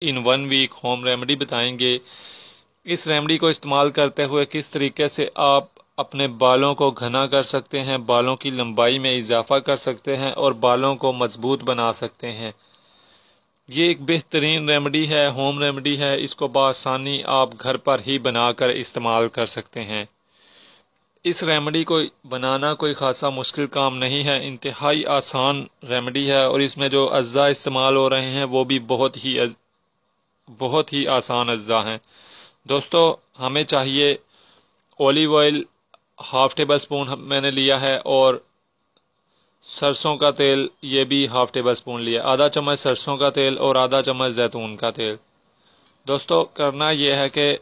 इन 1 week home remedy बताएंगे। इस remedy को इस्तेमाल करते हुए किस तरीके से आप अपने बालों को घना कर सकते हैं, बालों की लंबाई में इजाफा कर सकते हैं और बालों को मजबूत बना सकते हैं। ये एक बेहतरीन रेमेडी है, होम रेमेडी है। इसको बआसानी आप घर पर ही बनाकर इस्तेमाल कर सकते हैं। इस रेमेडी को बनाना कोई खासा मुश्किल काम नहीं है, इंतहाई आसान रेमेडी है और इसमें जो अज्जा इस्तेमाल हो रहे हैं वो भी बहुत ही आसान अज्जा हैं। दोस्तों, हमें चाहिए olive oil half table spoon मैंने लिया है, और सरसों का तेल ये भी हाफ टेबल स्पून लिया, आधा चम्मच सरसों का तेल और आधा चम्मच जैतून का तेल। दोस्तों, करना यह है कि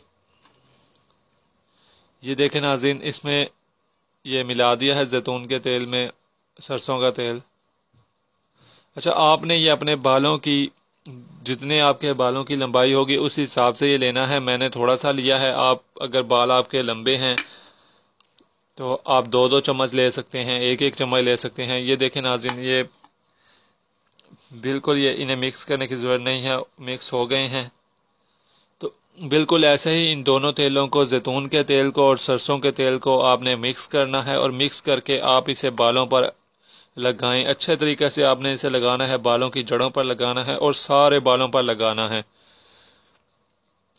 ये देखें नाज़रीन, इसमें ये मिला दिया है जैतून के तेल में सरसों का तेल। अच्छा, आपने ये अपने बालों की, जितने आपके बालों की लंबाई होगी उस हिसाब से ये लेना है। मैंने थोड़ा सा लिया है। आप अगर बाल आपके लंबे हैं तो आप 2-2 चम्मच ले सकते हैं, 1-1 चम्मच ले सकते हैं। ये देखें नाज़रीन, ये बिल्कुल, ये इन्हें मिक्स करने की ज़रूरत नहीं है, मिक्स हो गए हैं। तो बिल्कुल ऐसे ही इन दोनों तेलों को, जैतून के तेल को और सरसों के तेल को आपने मिक्स करना है और मिक्स करके आप इसे बालों पर लगाएं। अच्छे तरीके से आपने इसे लगाना है, बालों की जड़ों पर लगाना है और सारे बालों पर लगाना है।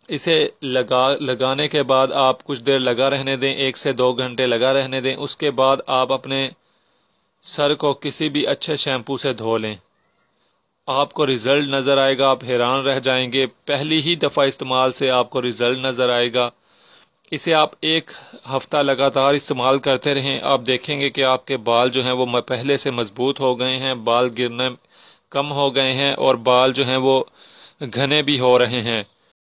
इसे लगाने के बाद आप कुछ देर लगा रहने दें, 1 से 2 घंटे लगा रहने दें। उसके बाद आप अपने सर को किसी भी अच्छे शैम्पू से धो लें। आपको रिजल्ट नज़र आएगा, आप हैरान रह जाएंगे। पहली ही दफ़ा इस्तेमाल से आपको रिजल्ट नज़र आएगा। इसे आप 1 हफ्ता लगातार इस्तेमाल करते रहें, आप देखेंगे कि आपके बाल जो हैं वो पहले से मजबूत हो गए हैं, बाल गिरने कम हो गए हैं और बाल जो हैं वो घने भी हो रहे हैं।